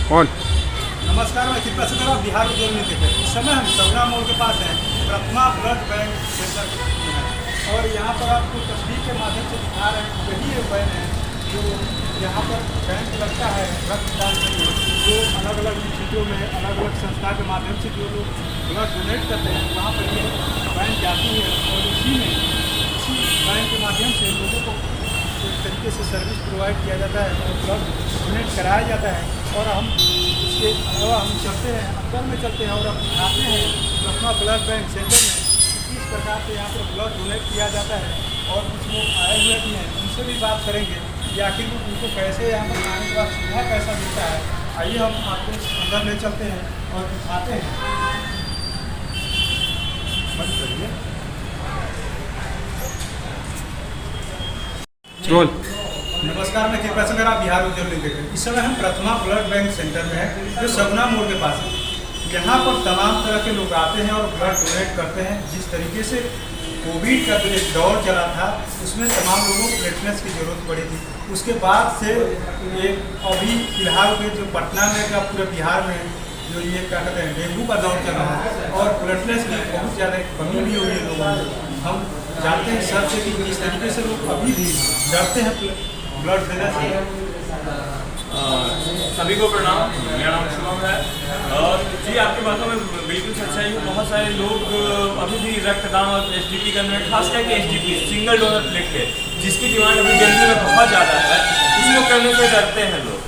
कौन? नमस्कार, मैं कृपया से मेरा बिहार उद्योग नीति है। इस समय हम सगुना मोड़ के पास हैं, प्रथमा ब्लड बैंक सेंटर में है। और यहाँ पर आपको तस्वीर के माध्यम से दिखा रहे हैं, वही एक वैन है जो यहाँ पर बैंक लगता है रक्तदान के लिए, जो अलग अलग चीज़ों में अलग अलग संस्था के माध्यम से जो लोग ब्लड डोनेट करते हैं, वहाँ पर ये वैन जाती है और इसी वैन के माध्यम से लोगों को एक तरीके से सर्विस प्रोवाइड किया जाता है और ब्लड डोनेट कराया जाता है। और हम इसके अलावा हम चलते हैं, अंदर में चलते हैं और हम दिखाते हैं प्रथमा ब्लड बैंक सेंटर में किस प्रकार से यहाँ पर ब्लड डोनेट किया जाता है। और कुछ लोग आए हुए भी हैं, उनसे भी बात करेंगे कि आखिर उनको कैसे यहाँ पर आने के बाद सुविधा कैसा मिलता है। आइए हम आपको अंदर ले चलते हैं और दिखाते हैं। बंद करिए। रोल। नमस्कार, मैं कृपया से मेरा बिहार उद्योग नीति है। इस समय हम प्रथमा ब्लड बैंक सेंटर में है, जो सगुना मोड़ के पास है। यहाँ पर तमाम तरह के लोग आते हैं और ब्लड डोनेट करते हैं। जिस तरीके से कोविड का जो एक दौर चला था, उसमें तमाम लोगों को प्लेटलेट्स की जरूरत पड़ी थी। उसके बाद से ये अभी फिलहाल में जो पटना में का पूरे बिहार में जो ये क्या कहते हैं डेंगू का दौर चल रहा है और प्लेटलेट्स की बहुत ज़्यादा कमी भी हुई है लोगों में। हम जानते हैं सर से कि जिस तरीके से लोग अभी भी डरते हैं ब्लड देने से। सभी को प्रणाम, मेरा नाम शुभम है। और जी, आपकी बातों में बिल्कुल सच्चाई है। बहुत सारे लोग अभी भी रक्तदान और एसडीपी करने में, खास करके एसडीपी सिंगल डोनर प्लेटलेट जिसकी डिमांड अभी दिल्ली में बहुत ज़्यादा है, उसको करने से डरते हैं लोग।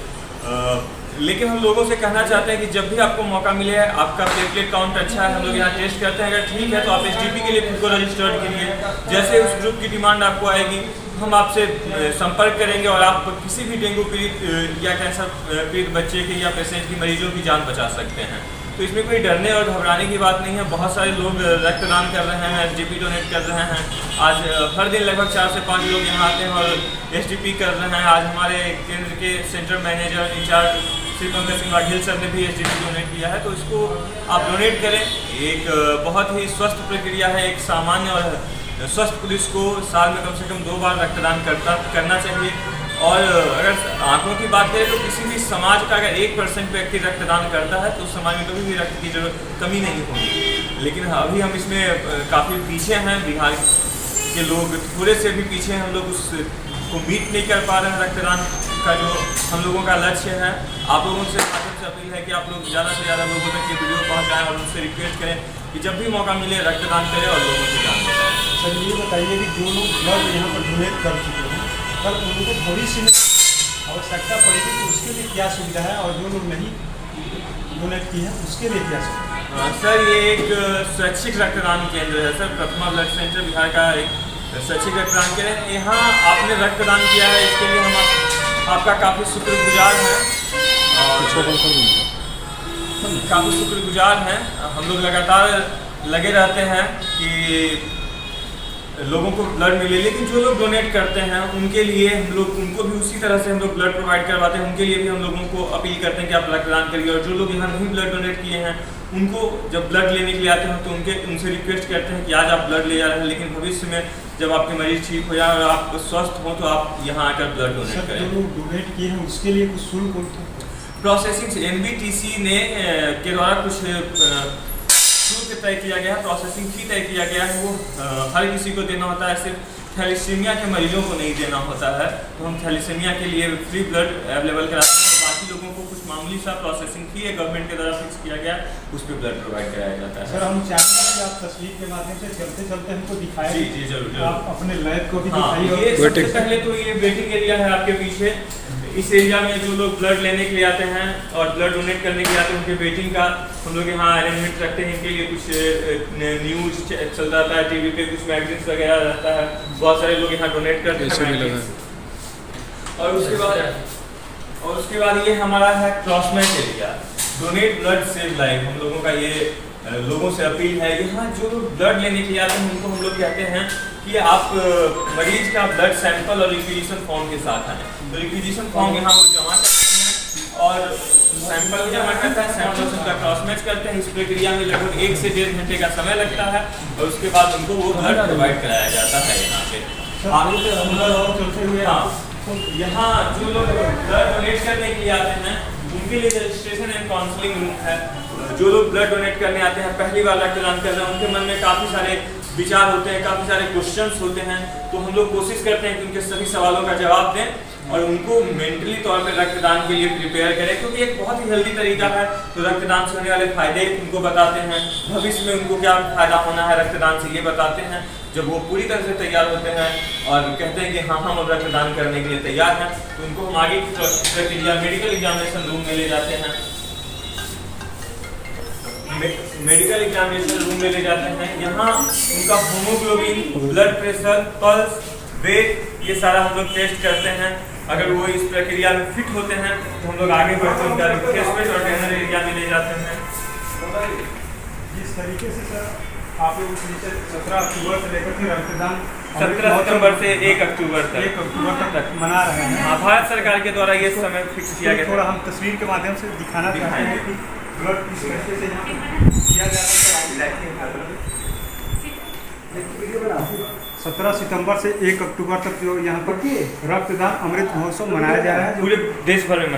लेकिन हम लोगों से कहना चाहते हैं कि जब भी आपको मौका मिले, आपका प्लेटलेट काउंट अच्छा है, हम लोग यहाँ टेस्ट करते हैं। अगर ठीक है तो आप एसडीपी के लिए खुद को रजिस्टर्ड कीजिए। जैसे उस ग्रुप की डिमांड आपको आएगी, हम आपसे संपर्क करेंगे और आप किसी भी डेंगू पीड़ित या कैंसर पीड़ित बच्चे के या पेशेंट की मरीजों की जान बचा सकते हैं। तो इसमें कोई डरने और घबराने की बात नहीं है। बहुत सारे लोग रक्तदान कर रहे हैं, एसडीपी डोनेट कर रहे हैं। आज हर दिन लगभग 4 से 5 लोग यहाँ आते हैं और एसडीपी कर रहे हैं। आज हमारे केंद्र के center manager in charge Shri Pankaj Singh Vaghel sir ने भी एसडीपी डोनेट किया है। तो इसको आप डोनेट करें। एक बहुत ही स्वस्थ प्रक्रिया है। एक सामान्य और स्वस्थ पुलिस को साल में कम से कम 2 बार रक्तदान करना चाहिए। और अगर आंकड़ों की बात करें तो किसी भी समाज का अगर 1% व्यक्ति रक्तदान करता है तो उस समाज में कभी भी रक्त की कमी नहीं होगी। लेकिन अभी हम इसमें काफ़ी पीछे हैं। बिहार के लोग थोड़े से भी पीछे हैं। हम लोग उसको मीट नहीं कर पा रहे हैं। रक्तदान का जो हम लोगों का लक्ष्य है, आप लोगों से अपील है कि आप लोग ज़्यादा से ज़्यादा लोगों तक ये वीडियो पहुँचाएँ और उनसे रिक्वेस्ट करें कि जब भी मौका मिले रक्तदान करें और लोगों की जान बचाएं। सर, ये बताइए कि जो लोग ब्लड यहाँ पर डोनेट कर चुके हैं, पर उनको भविष्य में आवश्यकता पड़ेगी तो उसके लिए क्या सुविधा है, और जो लोग नहीं डोनेट की है उसके लिए क्या सुविधा है? सर, ये एक स्वैच्छिक रक्तदान केंद्र है सर। प्रथमा ब्लड सेंटर बिहार का एक स्वैच्छिक रक्तदान केंद्र है। यहाँ आपने रक्तदान किया है, इसके लिए हम आपका काफ़ी शुक्रगुजार हैं और काफ़ी शुक्रगुजार हैं। हम लोग लगातार लगे रहते हैं कि लोगों को ब्लड मिले। लेकिन जो लोग डोनेट करते हैं उनके लिए हम लोग उनको भी उसी तरह से हम लोग ब्लड प्रोवाइड करवाते हैं। उनके लिए भी हम लोगों को अपील करते हैं कि आप रक्तदान करिए। और जो लोग यहाँ नहीं ब्लड डोनेट किए हैं उनको जब ब्लड लेने के लिए आते हैं तो उनसे रिक्वेस्ट करते हैं कि आज आप ब्लड ले जा रहे हैं, लेकिन भविष्य में जब आपके मरीज ठीक हो जाए और आप स्वस्थ हों तो आप यहाँ आकर ब्लड डोनेट करें। जो लोग डोनेट किए हैं उसके लिए कुछ शुल्क प्रोसेसिंग एनबीटीसी ने के द्वारा कुछ शुल्क तय किया गया है, प्रोसेसिंग फी तय किया गया है। वो हर किसी को देना होता है, सिर्फ थैलेसीमिया के मरीजों को नहीं देना होता है। तो हम थैलेसीमिया के लिए फ्री ब्लड अवेलेबल कराते हैं। बाकी लोगों को कुछ मामूली सा प्रोसेसिंग फी है, गवर्नमेंट के द्वारा फिक्स किया गया, उस पर ब्लड प्रोवाइड कराया जाता है। सर, हम चाहते हैं कि आप तस्वीर के माध्यम से चलते चलते हमको दिखाएं। जी जी जरूर। आप अपने लैब को भी हाँ, दिखाइए। ये सबसे पहले तो ये वेटिंग एरिया है आपके पीछे। इस एरिया में जो लोग ब्लड लेने के लिए आते हैं और ब्लड डोनेट करने के लिए आते हैं उनके वेटिंग का हम लोग यहाँ अरेंजमेंट रखते हैं। इनके लिए कुछ न्यूज़ चल जाता है टीवी पे, कुछ मैगजीन्स वगैरह रहता है। बहुत सारे लोग यहाँ डोनेट करते हैं। और उसके बाद ये हमारा है crossmatch area, donate blood save life. हम लोगों का ये लोगों से अपील है। यहाँ जो लोग ब्लड लेने के लिए आते हैं उनको हम लोग कहते हैं कि आप मरीज का ब्लड सैंपल और रिक्विजिशन फॉर्म के साथ आएँ। तो रिक्विजिशन फॉर्म यहाँ वो जमा करते हैं और सैंपल जमा करता है, सैंपल से उनका क्रॉस मैच करते हैं। इस प्रक्रिया में लगभग 1 से 1.5 घंटे का समय लगता है और उसके बाद उनको वो ब्लड प्रोवाइड कराया जाता है यहाँ पे। और चलते हुए हाँ, यहाँ जो लोग ब्लड डोनेट करने के लिए आते हैं उनके लिए रजिस्ट्रेशन एंड काउंसलिंग रूम है। जो लोग ब्लड डोनेट करने आते हैं, पहली बार रक्तदान कर रहे हैं, उनके मन में काफ़ी सारे विचार होते हैं, काफ़ी सारे क्वेश्चंस होते हैं। तो हम लोग कोशिश करते हैं कि उनके सभी सवालों का जवाब दें और उनको मेंटली तौर पे रक्तदान के लिए प्रिपेयर करें, क्योंकि एक बहुत ही हेल्दी तरीका है। तो रक्तदान से होने वाले फायदे उनको बताते हैं, भविष्य में उनको क्या फायदा होना है रक्तदान से ये बताते हैं। जब वो पूरी तरह से तैयार होते हैं और कहते हैं कि हाँ हम अब रक्तदान करने के लिए तैयार हैं, तो उनको हम आगे की प्रक्रिया मेडिकल एग्जामिनेशन रूम में ले जाते हैं। मेडिकल एग्जामिनेशन रूम में ले जाते हैं। यहाँ उनका haemoglobin, blood pressure, pulse, weight, ये सारा हम लोग टेस्ट करते हैं। अगर वो इस प्रक्रिया में फिट होते हैं तो हम लोग आगे बढ़ते हैं, उनका रिफ्रेशमेंट और ट्रेनर एरिया में ले जाते हैं। जिस तरीके से सर आप लोग 17 अक्टूबर से लेकर के रक्तदान 17 सितंबर से 1 अक्टूबर तक 1 अक्टूबर तक मना रहे हैं। हाँ, भारत सरकार के द्वारा ये समय फिक्स किया गया। थोड़ा हम तस्वीर के माध्यम से दिखाना चाहते हैं कि ब्लड किस तरीके से यहाँ किया जाता है। 17 सितंबर से 1 अक्टूबर तक जो यहाँ पर रक्तदान अमृत महोत्सव मनाया जा रहा है, पूरे देश भर में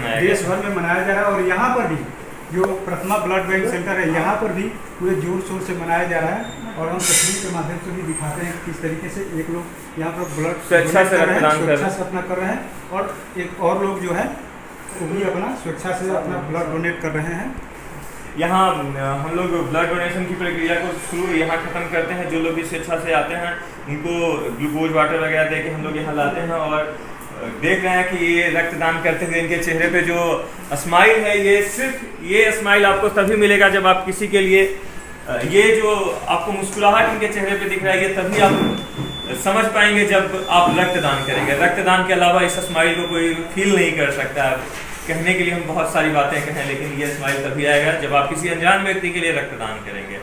मनाया जा रहा है। और यहाँ पर भी जो प्रथमा ब्लड बैंक सेंटर है, यहाँ पर भी पूरे जोर शोर से मनाया जा रहा है। और हम तस्वीर के माध्यम से भी दिखाते हैं किस तरीके से एक लोग यहाँ पर ब्लड स्वेच्छा से अपना कर रहे हैं और एक और लोग जो है वो भी अपना स्वेच्छा से अपना ब्लड डोनेट कर रहे हैं। यहाँ हम लोग ब्लड डोनेशन की प्रक्रिया को शुरू यहाँ खत्म करते हैं। जो लोग भी स्वेच्छा से आते हैं उनको ग्लूकोज वाटर वगैरह दे के हम लोग यहाँ लाते हैं और देख रहे हैं कि ये रक्तदान करते हुए इनके चेहरे पे जो स्माइल है, ये स्माइल आपको तभी मिलेगा जब आप किसी के लिए ये जो आपको मुस्कुराहट इनके चेहरे पे दिख रहा है, ये तभी आप समझ पाएंगे जब आप रक्तदान करेंगे। रक्तदान के अलावा इस स्माइल को कोई फील नहीं कर सकता। कहने के लिए हम बहुत सारी बातें कहें, लेकिन ये स्माइल तभी आएगा जब आप किसी अनजान व्यक्ति के लिए रक्तदान करेंगे।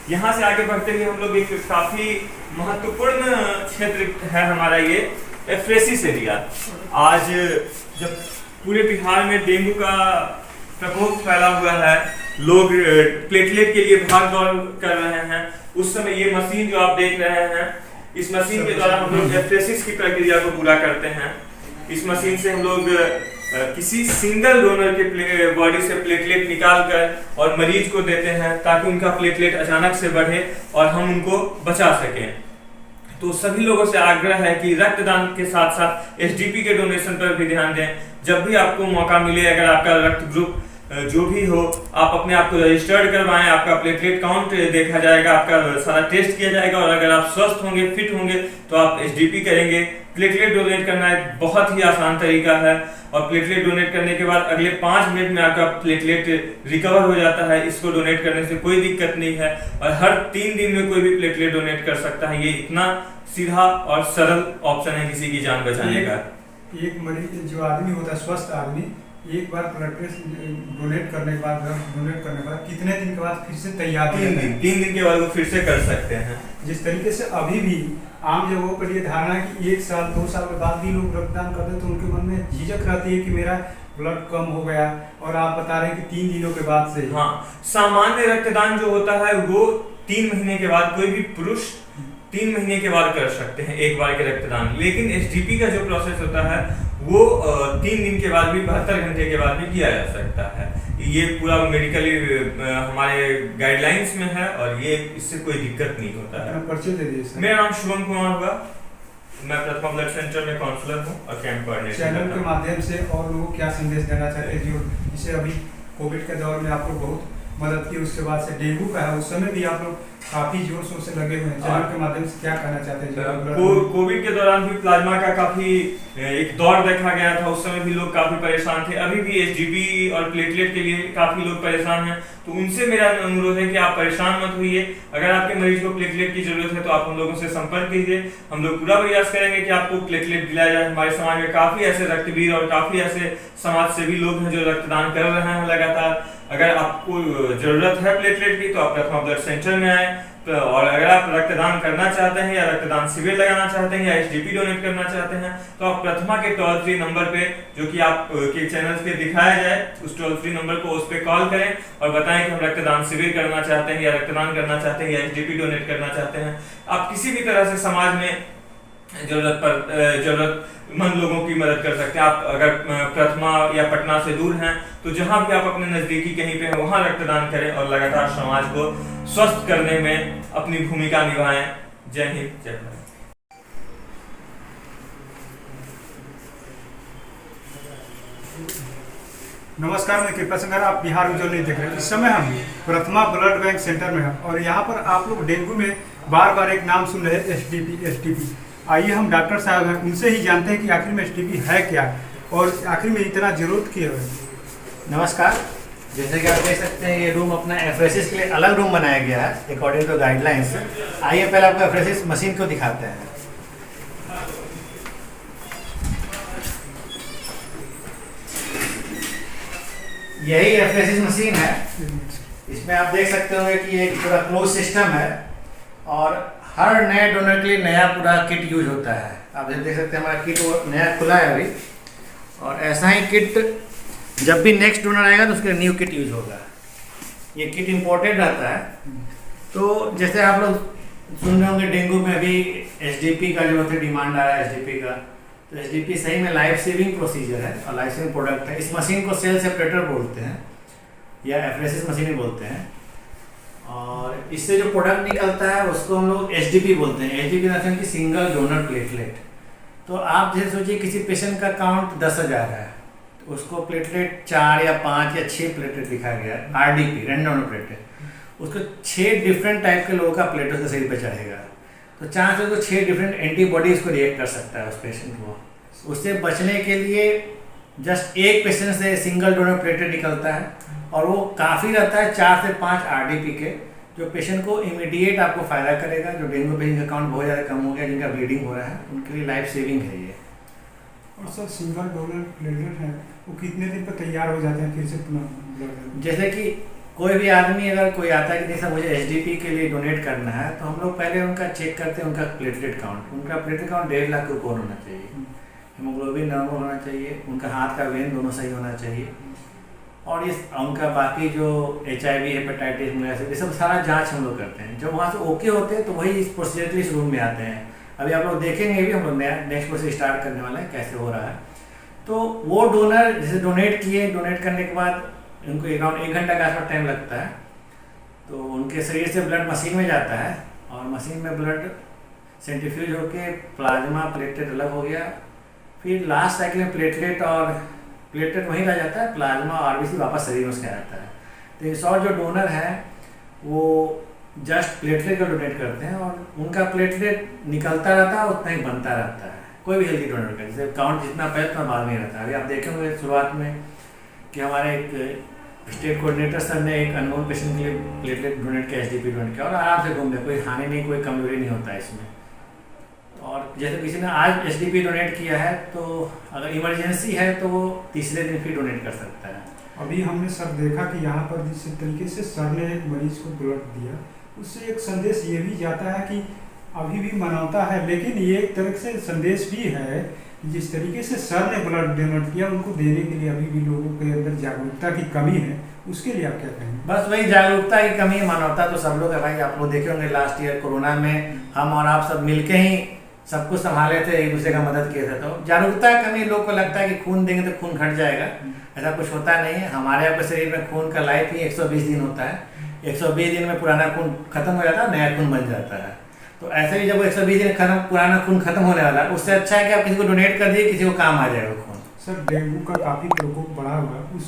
यहाँ से आगे बढ़ते हुए हम लोग एक काफ़ी महत्वपूर्ण क्षेत्र है हमारा ये एफ्रेसिस एरिया। आज जब पूरे बिहार में डेंगू का प्रकोप फैला हुआ है, लोग प्लेटलेट के लिए भाग दौड़ कर रहे हैं, उस समय ये मशीन जो आप देख रहे हैं, इस मशीन के द्वारा हम लोग एफ्रेसिस की प्रक्रिया को पूरा करते हैं। इस मशीन से हम लोग किसी सिंगल डोनर के बॉडी से प्लेटलेट निकाल कर और मरीज को देते हैं ताकि उनका प्लेटलेट अचानक से बढ़े और हम उनको बचा सकें। तो सभी लोगों से आग्रह है कि रक्तदान के साथ साथ एसडीपी के डोनेशन पर भी ध्यान दें। जब भी आपको मौका मिले, अगर आपका रक्त ग्रुप जो भी हो, आप अपने आप को रजिस्टर्ड करवाएं। आपका प्लेटलेट काउंट देखा जाएगा, आपका सारा टेस्ट किया जाएगा और अगर आप स्वस्थ होंगे, फिट होंगे तो आप एसडीपी करेंगे। प्लेटलेट डोनेट करना एक बहुत ही आसान तरीका है और प्लेटलेट डोनेट करने के बाद अगले 5 मिनट में आपका प्लेटलेट रिकवर हो जाता है। इसको डोनेट करने से कोई दिक्कत नहीं है और हर 3 दिन में कोई भी प्लेटलेट डोनेट कर सकता है। ये इतना सीधा और सरल ऑप्शन है किसी की जान बचाने का। एक मरीज जो आदमी होता है, स्वस्थ आदमी, एक बार ब्लड डोनेट करने के बाद कितने दिन के बाद फिर से तैयार 3 दिन के बाद वो फिर से कर सकते हैं। जिस तरीके से अभी भी आम लोगों के लिए धारणा है कि 1 साल 2 साल के बाद भी लोग रक्तदान करते हैं तो उनके मन में झिझक रहती है कि मेरा ब्लड कम हो गया, और आप बता रहे हैं कि 3 दिनों के बाद से। हाँ, सामान्य रक्तदान जो होता है वो 3 महीने के बाद, कोई भी पुरुष 3 महीने के बाद कर सकते हैं एक बार के रक्तदान। लेकिन एसडीपी का जो प्रोसेस होता है वो 3 दिन के बाद भी, 72 घंटे के बाद भी किया जा सकता है। ये पूरा मेडिकली हमारे गाइडलाइंस में है और ये इससे कोई दिक्कत नहीं होता है। परिचय दे दीजिए। मेरा नाम शुभम कुमार हुआ, मैं प्रथमा ब्लड सेंटर में काउंसलर हूँ और कैंप कोऑर्डिनेटर। चैनल के माध्यम से और लोगों को क्या संदेश देना चाहते हैं जो जिसे अभी कोविड के दौर में आप लोग बहुत मदद की, उसके बाद से डेंगू का है, उस समय भी आप लोग काफी जोर शोर से लगे हुए हैं, चैनल के माध्यम से क्या कहना चाहते हैं? कोविड के दौरान भी प्लाज्मा का काफी एक दौर देखा गया था, उस समय भी लोग काफी परेशान थे। अभी भी एसडीपी और प्लेटलेट के लिए काफी लोग परेशान हैं, तो उनसे मेरा अनुरोध है कि आप परेशान मत होइए। अगर आपके मरीज को प्लेटलेट की जरूरत है तो आप हम लोगों से संपर्क कीजिए। हम लोग पूरा प्रयास करेंगे कि आपको प्लेटलेट दिलाया जाए। हमारे समाज में काफी ऐसे रक्तवीर और काफी ऐसे समाज सेवी लोग हैं जो रक्तदान कर रहे हैं लगातार। अगर आपको जरूरत है प्लेटलेट की तो आप प्रथमा ब्लड सेंटर में आए, और अगर आप रक्तदान करना चाहते हैं या रक्तदान शिविर लगाना चाहते हैं या एसडीपी डोनेट करना चाहते हैं तो आप प्रथमा के टोल फ्री नंबर पे, जो कि आप के चैनल पे दिखाया जाए, उस टोल फ्री नंबर को उस पे कॉल करें और बताएं कि हम रक्तदान शिविर करना चाहते हैं या रक्तदान करना चाहते हैं या एसडीपी डोनेट करना चाहते हैं। आप किसी भी तरह से समाज में जरूरतमंद लोगों की मदद कर सकते हैं। आप अगर प्रथमा या पटना से दूर हैं तो जहां भी आप अपने नजदीकी कहीं पे हैं वहां रक्तदान करें और लगातार समाज को स्वस्थ करने में अपनी भूमिका निभाएं। जय हिंद, जय भारत। नमस्कार, मैं कृपा सिंह, आप बिहार उज्ज्वल न्यूज़ देख रहे हैं। इस समय हम प्रथमा ब्लड बैंक सेंटर में हैं और यहाँ पर आप लोग डेंगू में बार बार एक नाम सुन रहे हैं, एसटीपी। आइए हम डॉक्टर साहब हैं, उनसे ही जानते हैं कि आखिर में एसटीपी है क्या और आखिर में इतना जरूरत क्यों है। नमस्कार, जैसे कि आप देख सकते हैं ये रूम अपना एफरेसिस के लिए अलग रूम बनाया गया है अकॉर्डिंग टू गाइडलाइंस। आइए पहले आपको एफरेसिस मशीन को दिखाते हैं। यही एफरेसिस मशीन है। इसमें आप देख सकते होंगे कि एक पूरा क्लोज सिस्टम है और हर नए डोनर के लिए नया पूरा किट यूज होता है। आप देख सकते हैं हमारा किट नया खुला है अभी, और ऐसा ही किट जब भी नेक्स्ट डोनर आएगा तो उसके न्यू किट यूज होगा। ये किट इम्पोर्टेड रहता है। तो जैसे आप लोग सुन रहे होंगे डेंगू में अभी एसडीपी का जो है डिमांड आ रहा है एसडीपी का, तो एसडीपी सही में लाइफ सेविंग प्रोसीजर है और लाइफ सेविंग प्रोडक्ट है। इस मशीन को सेल सेपरेटर बोलते हैं या एफरेसिस मशीन ही बोलते हैं, और इससे जो प्रोडक्ट निकलता है उसको हम लोग एसडीपी बोलते हैं। एसडीपी मतलब कि सिंगल डोनर प्लेटलेट। तो आप जैसे सोचिए किसी पेशेंट का काउंट 10,000 है, तो उसको प्लेटलेट 4 या 5 या 6 प्लेटलेट लिखा गया है, आरडीपी रैंडम डोनर प्लेटलेट। उसको 6 डिफरेंट टाइप के लोगों का प्लेटलेट उसके शरीर पर चढ़ेगा, तो चांस है तो 6 डिफरेंट एंटीबॉडी उसको रिएक्ट कर सकता है उस पेशेंट को। उससे बचने के लिए जस्ट एक पेशेंट से सिंगल डोनर प्लेटलेट निकलता है और वो काफ़ी रहता है 4 से 5 आरडीपी के, जो पेशेंट को इमीडिएट आपको फ़ायदा करेगा। जो डेंगू पेशेंट का काउंट बहुत ज़्यादा कम हो गया, जिनका ब्लीडिंग हो रहा है, उनके लिए लाइफ सेविंग है ये। और सर सिंगल डोनर प्लेटलेट है वो कितने दिन पर तैयार हो जाते हैं फिर से पुनः? जैसे कि कोई भी आदमी अगर कोई आता है कि नहीं सर मुझे एसडीपी के लिए डोनेट करना है, तो हम लोग पहले उनका चेक करते हैं उनका प्लेटलेट काउंट। उनका प्लेटलेट काउंट 1.5 लाख के ऊपर होना चाहिए, हीमोग्लोबिन नॉर्मल होना चाहिए, उनका हाथ का वेन दोनों सही होना चाहिए, और इस उनका बाकी जो HIV हेपेटाइटिस ये सब सारा जांच हम लोग करते हैं। जब वहाँ से ओके होते हैं तो वही इस प्रोसीजर के इस रूम में आते हैं। अभी आप लोग देखेंगे भी, हम लोग नया नेक्स्ट प्रोसेस स्टार्ट करने वाले हैं कैसे हो रहा है। तो वो डोनर जैसे डोनेट किए, डोनेट करने के बाद उनको अराउंड 1 घंटा के आसपास टाइम लगता है, तो उनके शरीर से ब्लड मशीन में जाता है और मशीन में ब्लड सेंट्रीफ्यूज होके प्लाज्मा प्लेटलेट अलग हो गया, फिर लास्ट साइकिल में प्लेटलेट और प्लेटलेट वहीं रह जाता है, प्लाज्मा और आरबीसी वापस शरीर में उसका रहता है। तो इस और जो डोनर है वो जस्ट प्लेटलेट का डोनेट करते हैं और उनका प्लेटलेट निकलता रहता है, उतना ही बनता रहता है। कोई भी हेल्दी डोनर का जैसे काउंट जितना पहले उतना बाद में रहता है। अभी आप देखेंगे शुरुआत में कि हमारे एक स्टेट कोऑर्डिनेटर सर ने एक अननोन पेशेंट के लिए प्लेटलेट डोनेट किया, एसडीपी डोनेट किया, और आराम से घूम गया, कोई हानि नहीं, कोई कमजोरी नहीं होता है इसमें। और जैसे किसी ने आज एसडीपी डोनेट किया है तो अगर इमरजेंसी है तो वो तीसरे दिन फिर डोनेट कर सकता है। अभी हमने सर देखा कि यहाँ पर जिस तरीके से सर ने एक मरीज को ब्लड दिया, उससे एक संदेश ये भी जाता है कि अभी भी मानवता है, लेकिन ये एक तरह से संदेश भी है कि जिस तरीके से सर ने ब्लड डोनेट किया उनको देने के लिए अभी भी लोगों के अंदर जागरूकता की कमी है, उसके लिए आप क्या कहेंगे? बस वही जागरूकता की कमी, मानवता तो सब लोग है भाई। आप लोग देखे होंगे लास्ट ईयर कोरोना में हम और आप सब मिलके ही सब कुछ संभाले थे, एक दूसरे का मदद किए थे। तो जागरूकता की कमी, लोग को लगता है कि खून देंगे तो खून घट जाएगा, ऐसा कुछ होता नहीं है। हमारे आपके शरीर में खून का लाइफ ही 120 दिन होता है। 120 दिन में पुराना खून खत्म हो जाता है, नया खून बन जाता है। तो ऐसे ही जब 120 दिन पुराना खून खत्म होने वाला है, उससे अच्छा है कि आप किसी को डोनेट कर दिए, किसी को काम आ जाएगा खून। सर डेंगू का काफ़ी प्रकोप बढ़ा हुआ है, उस